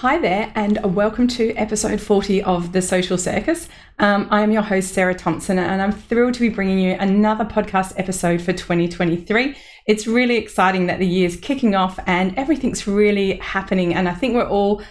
Hi there, and welcome to episode 40 of The Social Circus. I am your host, Sarah Thompson, and I'm thrilled to be bringing you another podcast episode for 2023. It's really exciting that the year's kicking off and everything's really happening, and I think we're all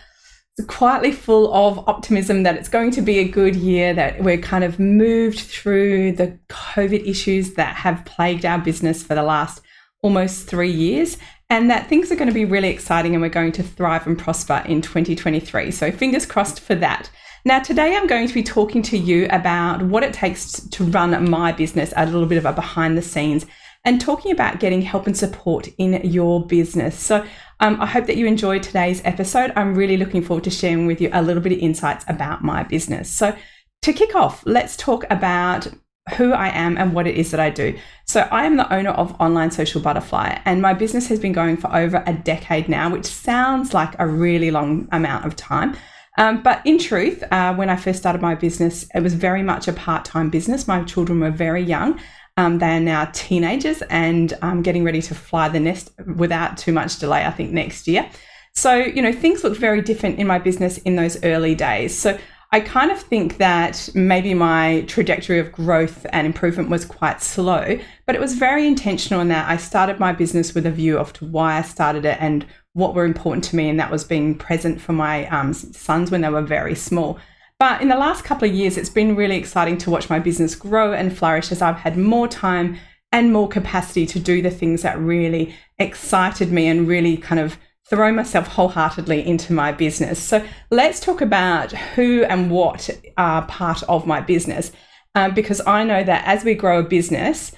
quietly full of optimism that it's going to be a good year, that we're kind of moved through the COVID issues that have plagued our business for the last almost 3 years, and that things are going to be really exciting and we're going to thrive and prosper in 2023. So fingers crossed for that. Now, today I'm going to be talking to you about what it takes to run my business, a little bit of a behind the scenes, and talking about getting help and support in your business. So I hope that you enjoyed today's episode. I'm really looking forward to sharing with you a little bit of insights about my business. So to kick off, let's talk about who I am and what it is that I do. So I am the owner of Online Social Butterfly, and my business has been going for over a decade now, which sounds like a really long amount of time. But in truth, when I first started my business, it was very much a part-time business. My children were very young. They are now teenagers and getting ready to fly the nest without too much delay, I think next year. So, things looked very different in my business in those early days. So I kind of think that maybe my trajectory of growth and improvement was quite slow, but it was very intentional in that I started my business with a view of to why I started it and what were important to me, and that was being present for my sons when they were very small. But in the last couple of years, it's been really exciting to watch my business grow and flourish as I've had more time and more capacity to do the things that really excited me and really kind of throw myself wholeheartedly into my business. So let's talk about who and what are part of my business, because I know that as we grow a business,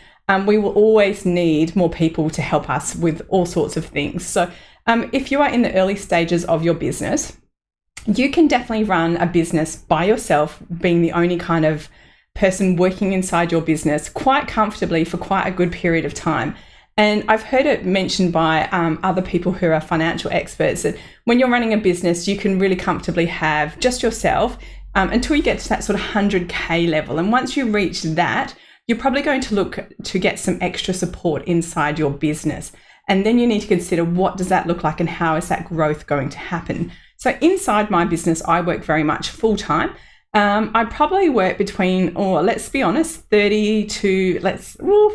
we will always need more people to help us with all sorts of things. So if you are in the early stages of your business, you can definitely run a business by yourself, being the only kind of person working inside your business quite comfortably for quite a good period of time. And I've heard it mentioned by other people who are financial experts that when you're running a business, you can really comfortably have just yourself until you get to that sort of 100K level. And once you reach that, you're probably going to look to get some extra support inside your business. And then you need to consider, what does that look like and how is that growth going to happen? So inside my business, I work very much full time. I probably work between, or let's be honest, 30 to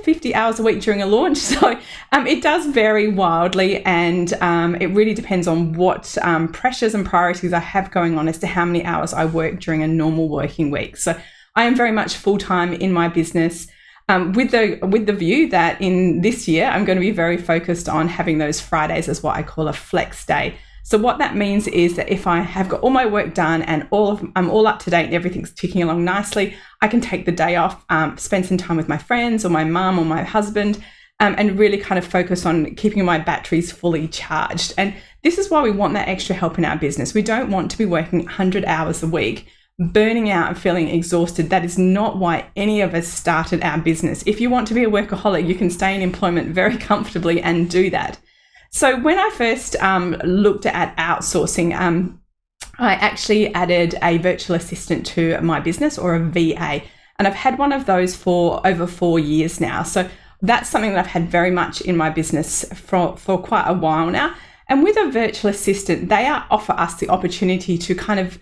50 hours a week during a launch. So it does vary wildly, and it really depends on what pressures and priorities I have going on as to how many hours I work during a normal working week. So I am very much full time in my business, with the view that in this year I'm going to be very focused on having those Fridays as what I call a flex day. So what that means is that if I have got all my work done and I'm all up to date and everything's ticking along nicely, I can take the day off, spend some time with my friends or my mum or my husband, and really kind of focus on keeping my batteries fully charged. And this is why we want that extra help in our business. We don't want to be working 100 hours a week, burning out and feeling exhausted. That is not why any of us started our business. If you want to be a workaholic, you can stay in employment very comfortably and do that. So when I first looked at outsourcing, I actually added a virtual assistant to my business, or a VA, and I've had one of those for over 4 years now. So that's something that I've had very much in my business for quite a while now. And with a virtual assistant, they offer us the opportunity to kind of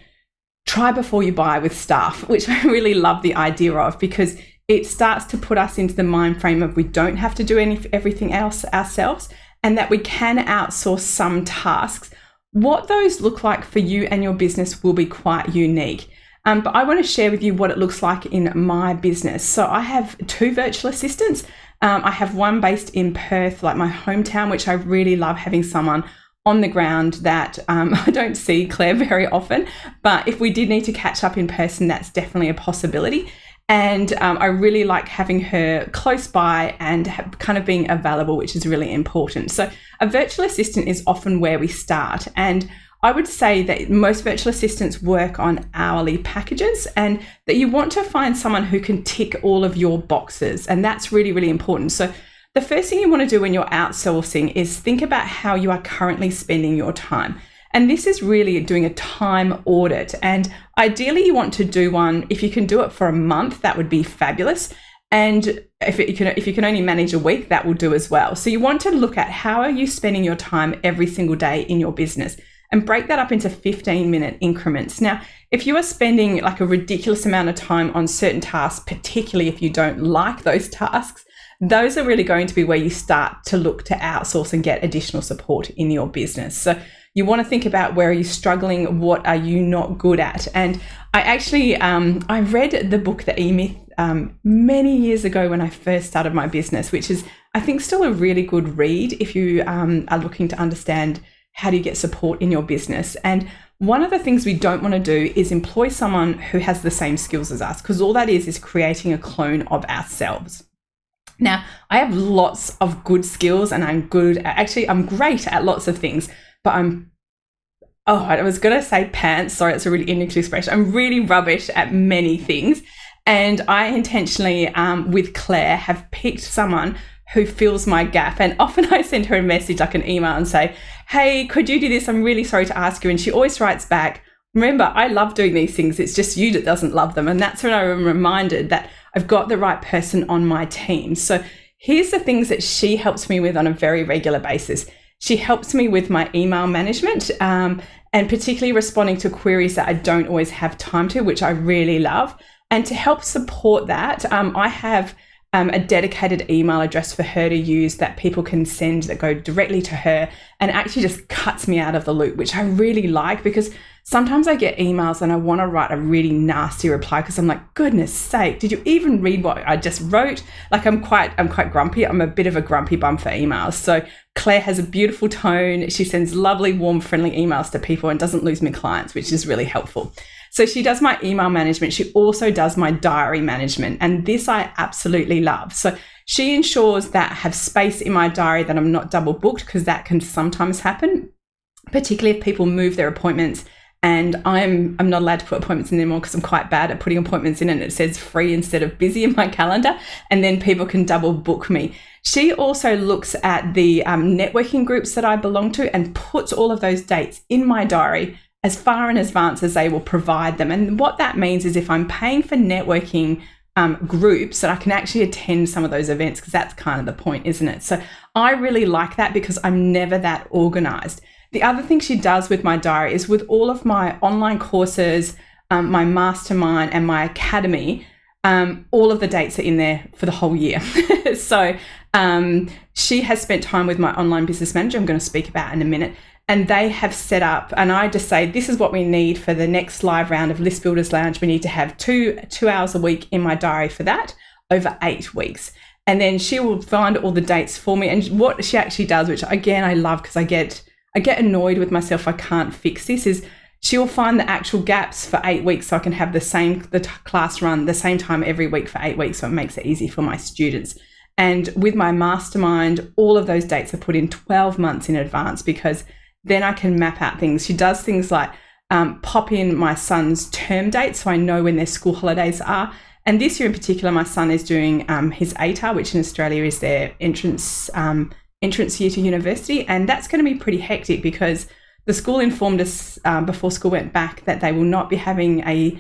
try before you buy with staff, which I really love the idea of, because it starts to put us into the mind frame of we don't have to do everything else ourselves, and that we can outsource some tasks. What those look like for you and your business will be quite unique. But I want to share with you what it looks like in my business. So I have 2 virtual assistants. I have one based in Perth, like my hometown, which I really love having someone on the ground that I don't see Claire very often. But if we did need to catch up in person, that's definitely a possibility. And I really like having her close by and kind of being available, which is really important. So a virtual assistant is often where we start. And I would say that most virtual assistants work on hourly packages, and that you want to find someone who can tick all of your boxes. And that's really, really important. So the first thing you want to do when you're outsourcing is think about how you are currently spending your time. And this is really doing a time audit. And ideally you want to do one, if you can do it for a month, that would be fabulous. And if you can only manage a week, that will do as well. So you want to look at how are you spending your time every single day in your business. and break that up into 15-minute increments. Now, if you are spending like a ridiculous amount of time on certain tasks, particularly if you don't like those tasks, those are really going to be where you start to look to outsource and get additional support in your business. So you want to think about, where are you struggling? What are you not good at? And I actually, I read the book, The E-Myth, many years ago when I first started my business, which is, I think, still a really good read if you are looking to understand how do you get support in your business. And one of the things we don't want to do is employ someone who has the same skills as us, because all that is creating a clone of ourselves. Now, I have lots of good skills and I'm great at lots of things, but I was going to say pants. Sorry, it's a really English expression. I'm really rubbish at many things. And I intentionally, with Claire, have picked someone who fills my gap. And often I send her a message, like an email, and say, hey, could you do this? I'm really sorry to ask you. And she always writes back, remember, I love doing these things. It's just you that doesn't love them. And that's when I'm reminded that I've got the right person on my team. So here's the things that she helps me with on a very regular basis. She helps me with my email management, and particularly responding to queries that I don't always have time to, which I really love. And to help support that, I have a dedicated email address for her to use that people can send that go directly to her, and actually just cuts me out of the loop, which I really like, because sometimes I get emails and I want to write a really nasty reply because I'm like, goodness sake, did you even read what I just wrote? Like I'm quite grumpy. I'm a bit of a grumpy bum for emails. So Claire has a beautiful tone. She sends lovely, warm, friendly emails to people and doesn't lose me clients, which is really helpful. So she does my email management. She also does my diary management. And this I absolutely love. So she ensures that I have space in my diary, that I'm not double booked, because that can sometimes happen, particularly if people move their appointments. And I'm not allowed to put appointments in anymore because I'm quite bad at putting appointments in, and it says free instead of busy in my calendar. And then people can double book me. She also looks at the networking groups that I belong to and puts all of those dates in my diary as far in advance as they will provide them. And what that means is if I'm paying for networking groups, that I can actually attend some of those events, because that's kind of the point, isn't it? So I really like that, because I'm never that organized. The other thing she does with my diary is with all of my online courses, my mastermind and my academy, all of the dates are in there for the whole year. So she has spent time with my online business manager, I'm going to speak about in a minute, and they have set up, and I just say, this is what we need for the next live round of List Builders Lounge. We need to have two hours a week in my diary for that over 8 weeks. And then she will find all the dates for me. And what she actually does, which again, I love, because I get annoyed with myself, I can't fix this, is she will find the actual gaps for 8 weeks so I can have the class run the same time every week for 8 weeks. So it makes it easy for my students. And with my mastermind, all of those dates are put in 12 months in advance, because then I can map out things. She does things like pop in my son's term dates so I know when their school holidays are. And this year in particular, my son is doing his ATAR, which in Australia is their entrance year to university. And that's going to be pretty hectic, because the school informed us before school went back that they will not be having a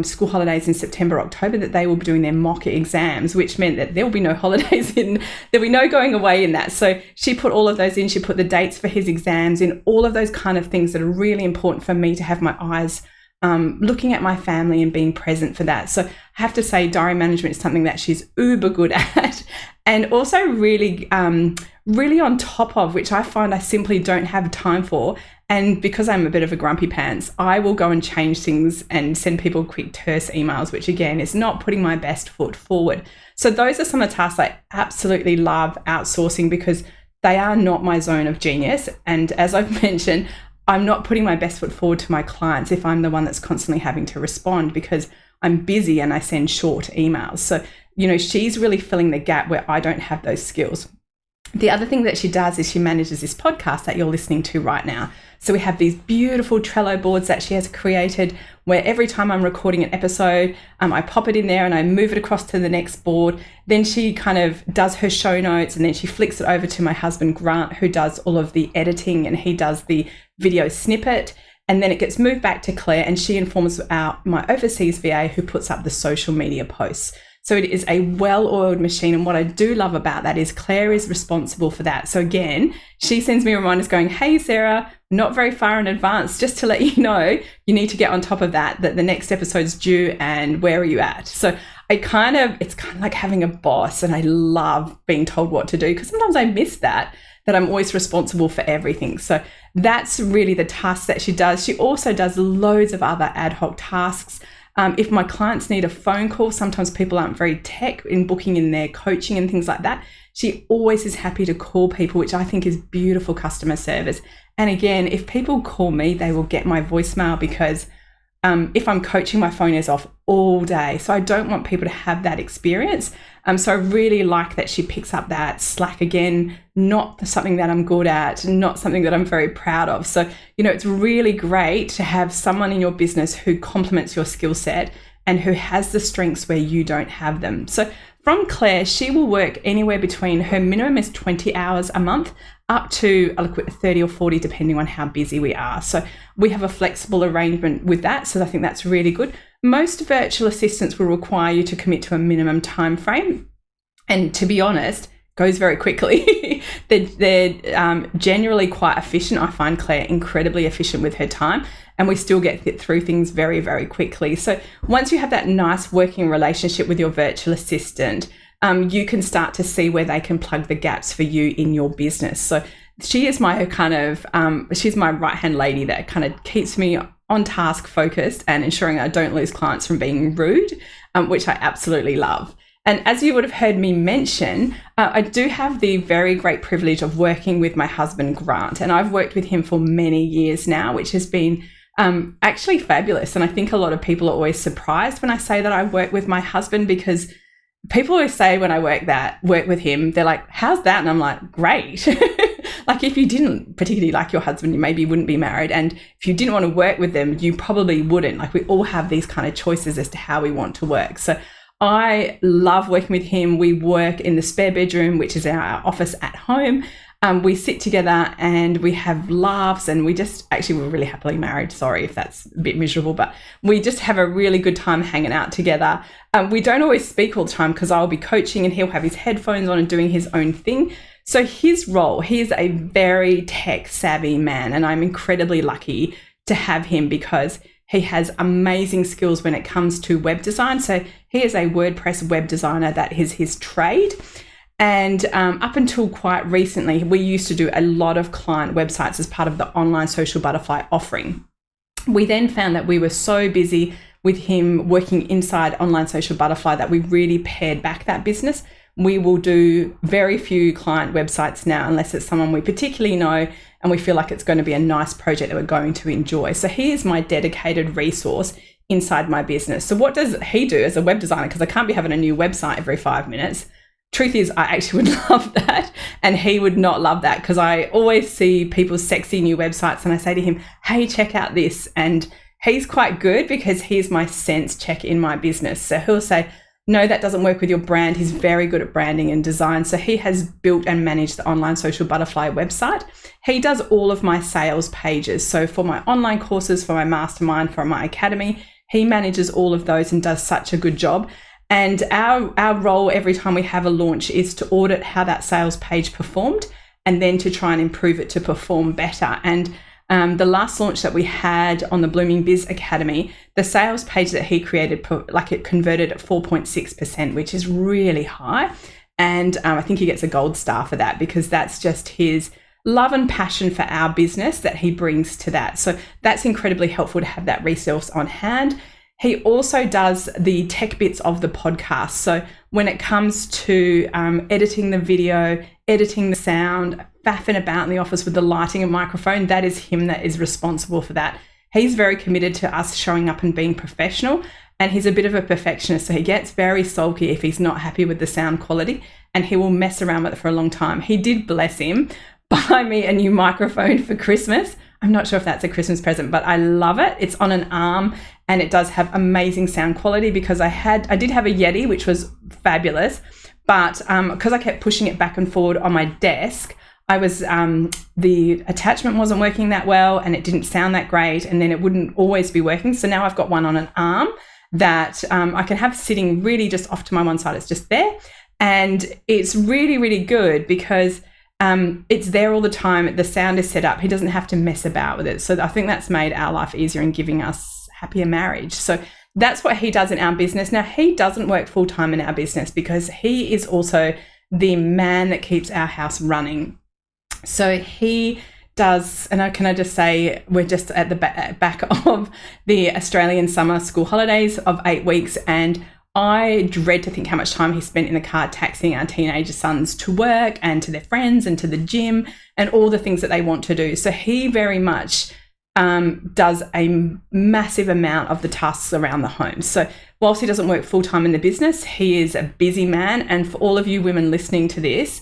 school holidays in September, October, that they will be doing their mock exams, which meant that there will be no holidays there'll be no going away in that. So she put all of those in. She put the dates for his exams in, all of those kind of things that are really important for me to have my eyes looking at my family and being present for that. So I have to say, diary management is something that she's uber good at, and also really on top of, which I find I simply don't have time for. And because I'm a bit of a grumpy pants, I will go and change things and send people quick terse emails, which again is not putting my best foot forward. So those are some of the tasks I absolutely love outsourcing, because they are not my zone of genius. And as I've mentioned, I'm not putting my best foot forward to my clients if I'm the one that's constantly having to respond, because I'm busy and I send short emails. So, she's really filling the gap where I don't have those skills. The other thing that she does is she manages this podcast that you're listening to right now. So we have these beautiful Trello boards that she has created, where every time I'm recording an episode, I pop it in there and I move it across to the next board. Then she kind of does her show notes, and then she flicks it over to my husband, Grant, who does all of the editing, and he does the video snippet. And then it gets moved back to Claire, and she informs my overseas VA, who puts up the social media posts. So it is a well-oiled machine. And what I do love about that is Claire is responsible for that. So again, she sends me reminders going, hey, Sarah, not very far in advance, just to let you know, you need to get on top of that the next episode's due and where are you at? So it's kind of like having a boss, and I love being told what to do because sometimes I miss that I'm always responsible for everything. So that's really the task that she does. She also does loads of other ad hoc tasks. If my clients need a phone call, sometimes people aren't very tech in booking in their coaching and things like that. She always is happy to call people, which I think is beautiful customer service. And again, if people call me, they will get my voicemail because if I'm coaching, my phone is off all day. So I don't want people to have that experience. So I really like that she picks up that slack again, not something that I'm good at, not something that I'm very proud of. So, it's really great to have someone in your business who complements your skill set and who has the strengths where you don't have them. So from Claire, she will work anywhere between, her minimum is 20 hours a month, up to 30 or 40, depending on how busy we are. So we have a flexible arrangement with that. So I think that's really good. Most virtual assistants will require you to commit to a minimum time frame. And to be honest, goes very quickly. they're generally quite efficient. I find Claire incredibly efficient with her time, and we still get through things very, very quickly. So once you have that nice working relationship with your virtual assistant, you can start to see where they can plug the gaps for you in your business. So she is my she's my right-hand lady that kind of keeps me on task, focused, and ensuring I don't lose clients from being rude, which I absolutely love. And as you would have heard me mention, I do have the very great privilege of working with my husband, Grant, and I've worked with him for many years now, which has been actually fabulous. And I think a lot of people are always surprised when I say that I work with my husband, because people always say when I work with him, they're like, how's that? And I'm like, great. Like if you didn't particularly like your husband, you maybe wouldn't be married. And if you didn't want to work with them, you probably wouldn't. Like we all have these kind of choices as to how we want to work. So I love working with him. We work in the spare bedroom, which is our office at home. We sit together and we have laughs, and we're really happily married. Sorry if that's a bit miserable, but we just have a really good time hanging out together. We don't always speak all the time because I'll be coaching and he'll have his headphones on and doing his own thing. So his role, he is a very tech savvy man, and I'm incredibly lucky to have him because he has amazing skills when it comes to web design. So he is a WordPress web designer. That is his trade. And up until quite recently, we used to do a lot of client websites as part of the online social butterfly offering. We then found that we were so busy with him working inside online social butterfly that we really pared back that business. We will do very few client websites now unless it's someone we particularly know and we feel like it's going to be a nice project that we're going to enjoy. So he is my dedicated resource inside my business. So what does he do as a web designer? Because I can't be having a new website every 5 minutes. Truth is, I actually would love that, and he would not love that, because I always see people's sexy new websites and I say to him, hey, check out this. And he's quite good because he's my sense check in my business. So he'll say, no, that doesn't work with your brand. He's very good at branding and design. So he has built and managed the online social butterfly website. He does all of my sales pages. So for my online courses, for my mastermind, for my academy, he manages all of those and does such a good job. And our role every time we have a launch is to audit how that sales page performed and then to try and improve it to perform better. And the last launch that we had on the Blooming Biz Academy, the sales page that he created, it converted at 4.6%, which is really high. And I think he gets a gold star for that, because that's just his love and passion for our business that he brings to that. So that's incredibly helpful to have that resource on hand. He also does the tech bits of the podcast. So when it comes to editing the video, editing the sound, faffing about in the office with the lighting and microphone, that is him that is responsible for that. He's very committed to us showing up and being professional, and he's a bit of a perfectionist. So he gets very sulky if he's not happy with the sound quality, and he will mess around with it for a long time. He did, bless him, buy me a new microphone for Christmas. I'm not sure if that's a Christmas present, but I love it. It's on an arm and it does have amazing sound quality, because I did have a Yeti, which was fabulous, but because I kept pushing it back and forward on my desk, the attachment wasn't working that well and it didn't sound that great, and then it wouldn't always be working. So now I've got one on an arm, that I can have sitting really just off to my one side. It's just there. And it's really, really good because it's there all the time. The sound is set up. He doesn't have to mess about with it. So I think that's made our life easier in giving us happier marriage. So that's what he does in our business. Now, he doesn't work full-time in our business because he is also the man that keeps our house running. So he does, and can I just say, we're just at the back of the Australian summer school holidays of 8 weeks, and I dread to think how much time he spent in the car taxiing our teenager sons to work and to their friends and to the gym and all the things that they want to do. So he very much does a massive amount of the tasks around the home. So whilst he doesn't work full-time in the business, he is a busy man. And for all of you women listening to this,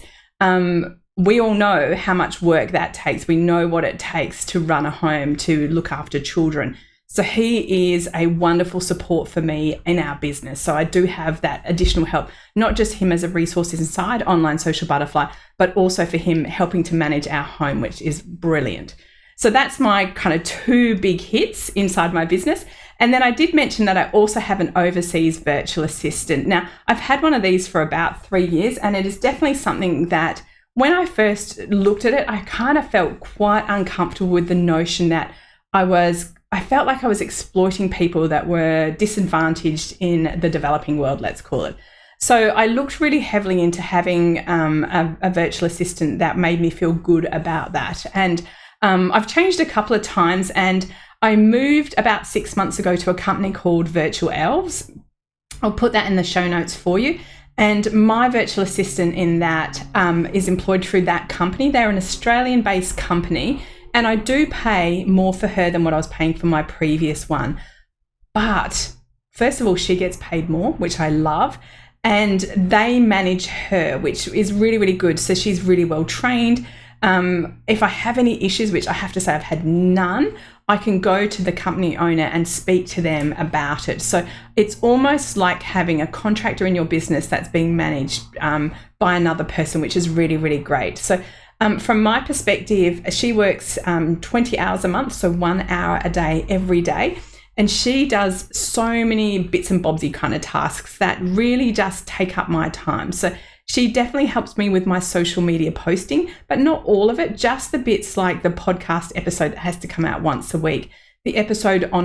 we all know how much work that takes. We know what it takes to run a home, to look after children. So he is a wonderful support for me in our business. So I do have that additional help, not just him as a resource inside Online Social Butterfly, but also for him helping to manage our home, which is brilliant. So that's my kind of 2 big hits inside my business. And then I did mention that I also have an overseas virtual assistant. Now, I've had one of these for about 3 years, and it is definitely something that when I first looked at it, I kind of felt quite uncomfortable with the notion that I felt like I was exploiting people that were disadvantaged in the developing world, let's call it. So I looked really heavily into having a virtual assistant that made me feel good about that. And I've changed a couple of times, and I moved about 6 months ago to a company called Virtual Elves. I'll put that in the show notes for you. And my virtual assistant in that is employed through that company. They're an Australian-based company, and I do pay more for her than what I was paying for my previous one. But first of all, she gets paid more, which I love. And they manage her, which is really, really good. So she's really well trained. If I have any issues, which I have to say I've had none, I can go to the company owner and speak to them about it. So it's almost like having a contractor in your business that's being managed by another person, which is really, really great. So from my perspective, she works 20 hours a month, so 1 hour a day, every day. And she does so many bits and bobsy kind of tasks that really just take up my time. So she definitely helps me with my social media posting, but not all of it, just the bits like the podcast episode that has to come out once a week, the episode on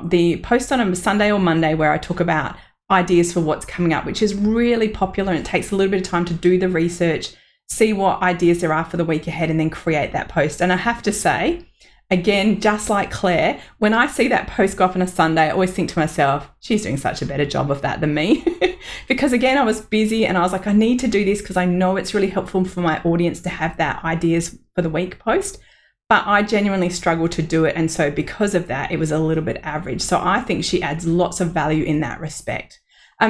the post on a Sunday or Monday where I talk about ideas for what's coming up, which is really popular, and it takes a little bit of time to do the research, see what ideas there are for the week ahead, and then create that post. And I have to say, again, just like Claire, when I see that post go up on a Sunday, I always think to myself, she's doing such a better job of that than me. Because again, I was busy and I was like, I need to do this because I know it's really helpful for my audience to have that ideas for the week post. But I genuinely struggle to do it. And so because of that, it was a little bit average. So I think she adds lots of value in that respect.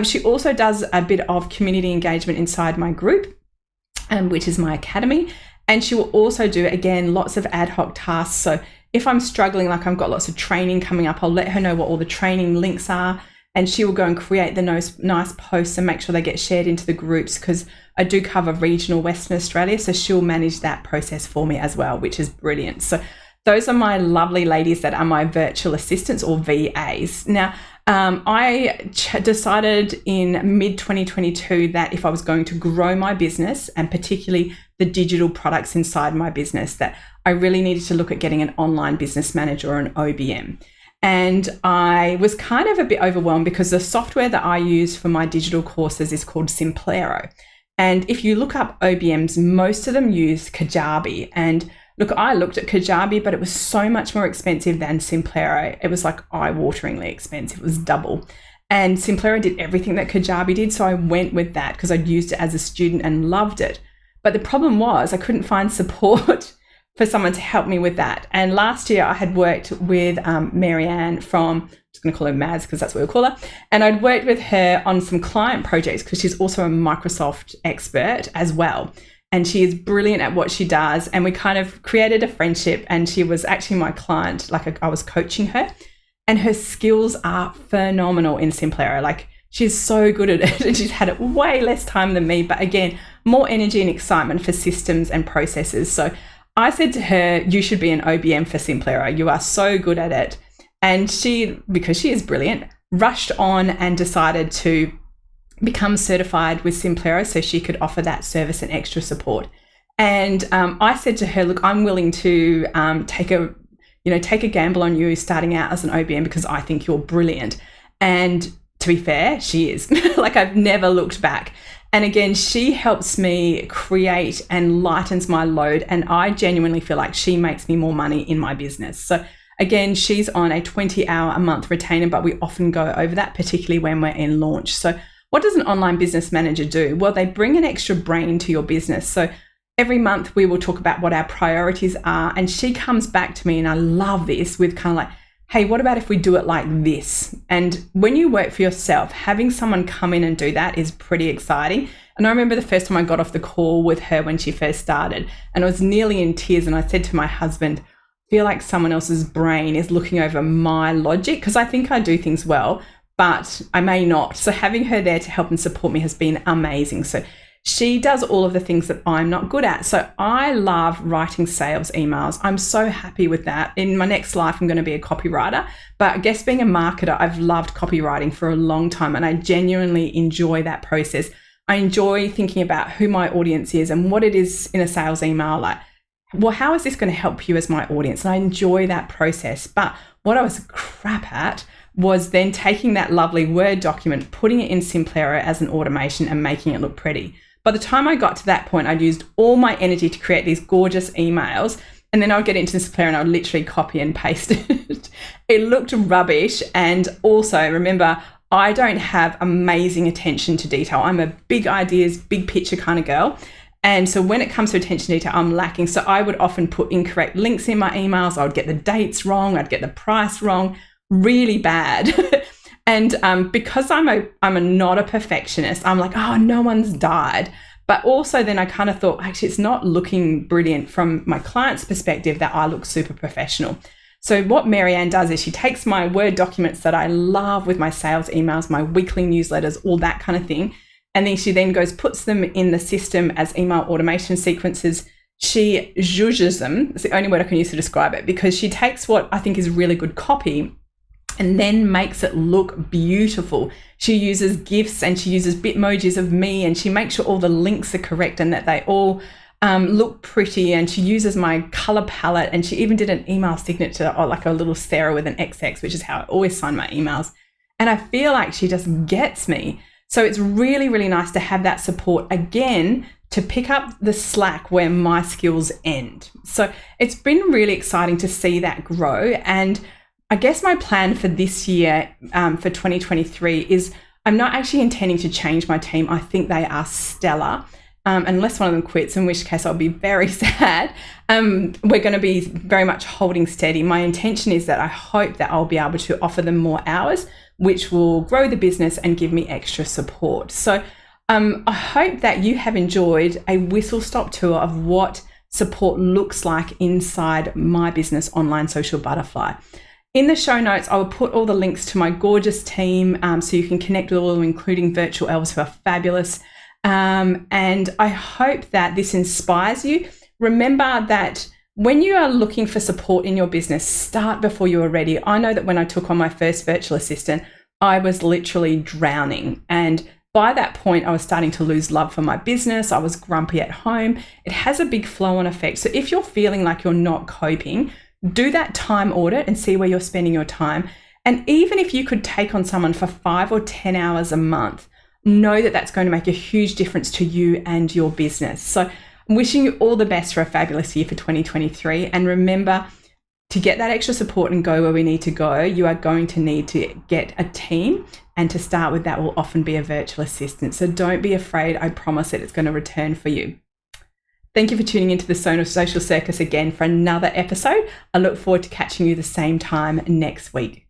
She also does a bit of community engagement inside my group, which is my academy. And she will also do, again, lots of ad hoc tasks. So if I'm struggling, like I've got lots of training coming up, I'll let her know what all the training links are, and she will go and create the nice posts and make sure they get shared into the groups, because I do cover regional Western Australia. So she'll manage that process for me as well, which is brilliant. So those are my lovely ladies that are my virtual assistants, or VAs. Now, I decided in mid-2022 that if I was going to grow my business, and particularly the digital products inside my business, that I really needed to look at getting an online business manager, or an OBM. And I was kind of a bit overwhelmed because the software that I use for my digital courses is called Simplero. And if you look up OBMs, most of them use Kajabi. And look, I looked at Kajabi, but it was so much more expensive than Simplero. It was like eye-wateringly expensive. It was double. And Simplero did everything that Kajabi did. So I went with that because I'd used it as a student and loved it. But the problem was I couldn't find support for someone to help me with that. And last year I had worked with Marianne from, I'm just going to call her Maz because that's what we'll call her. And I'd worked with her on some client projects because she's also a Microsoft expert as well. And she is brilliant at what she does. And we kind of created a friendship, and she was actually my client. Like I was coaching her, and her skills are phenomenal in Simplero. Like she's so good at it, and she's had it way less time than me. But again, more energy and excitement for systems and processes. So I said to her, you should be an OBM for Simplero. You are so good at it. And she, because she is brilliant, rushed on and decided to become certified with Simplero so she could offer that service and extra support. And I said to her, look, I'm willing to take a gamble on you starting out as an OBM because I think you're brilliant. And to be fair, she is. Like, I've never looked back. And again, she helps me create and lightens my load. And I genuinely feel like she makes me more money in my business. So again, she's on a 20-hour-a-month retainer, but we often go over that, particularly when we're in launch. So what does an online business manager do? Well, they bring an extra brain to your business. So every month we will talk about what our priorities are. And she comes back to me, and I love this, with kind of like, hey, what about if we do it like this? And when you work for yourself, having someone come in and do that is pretty exciting. And I remember the first time I got off the call with her when she first started, and I was nearly in tears. And I said to my husband, I feel like someone else's brain is looking over my logic, because I think I do things well, but I may not. So having her there to help and support me has been amazing. So she does all of the things that I'm not good at. So I love writing sales emails. I'm so happy with that. In my next life, I'm going to be a copywriter. But I guess being a marketer, I've loved copywriting for a long time, and I genuinely enjoy that process. I enjoy thinking about who my audience is and what it is in a sales email. Like, well, how is this going to help you as my audience? And I enjoy that process. But what I was crap at was then taking that lovely Word document, putting it in Simplero as an automation and making it look pretty. By the time I got to that point, I'd used all my energy to create these gorgeous emails, and then I would get into Simplero and I would literally copy and paste it. It looked rubbish. And also, remember, I don't have amazing attention to detail. I'm a big ideas, big picture kind of girl. And so when it comes to attention to detail, I'm lacking. So I would often put incorrect links in my emails. I would get the dates wrong. I'd get the price wrong, really bad. And because I'm not a perfectionist, I'm like, oh, no one's died. But also then I kind of thought, actually, it's not looking brilliant from my client's perspective that I look super professional. So what Marianne does is she takes my Word documents that I love with my sales emails, my weekly newsletters, all that kind of thing. And then she then puts them in the system as email automation sequences. She zhuzhes them. It's the only word I can use to describe it, because she takes what I think is really good copy and then makes it look beautiful. She uses GIFs and she uses Bitmojis of me, and she makes sure all the links are correct and that they all look pretty. And she uses my color palette, and she even did an email signature, or like a little Sarah with an XX, which is how I always sign my emails. And I feel like she just gets me. So it's really, really nice to have that support again, to pick up the slack where my skills end. So it's been really exciting to see that grow. And I guess my plan for this year, for 2023, is I'm not actually intending to change my team. I think they are stellar, unless one of them quits, in which case I'll be very sad. We're going to be very much holding steady. My intention is that I hope that I'll be able to offer them more hours, which will grow the business and give me extra support. So I hope that you have enjoyed a whistle-stop tour of what support looks like inside my business, Online Social Butterfly. In the show notes, I will put all the links to my gorgeous team, so you can connect with all of them, including virtual elves who are fabulous. And I hope that this inspires you. Remember that when you are looking for support in your business, start before you are ready. I know that when I took on my first virtual assistant, I was literally drowning. And by that point, I was starting to lose love for my business. I was grumpy at home. It has a big flow-on effect. So if you're feeling like you're not coping, do that time audit and see where you're spending your time. And even if you could take on someone for 5 or 10 hours a month, know that that's going to make a huge difference to you and your business. So I'm wishing you all the best for a fabulous year for 2023. And remember, to get that extra support and go where we need to go, you are going to need to get a team. And to start with, that will often be a virtual assistant. So don't be afraid. I promise that it's going to return for you. Thank you for tuning into the Social Circus again for another episode. I look forward to catching you the same time next week.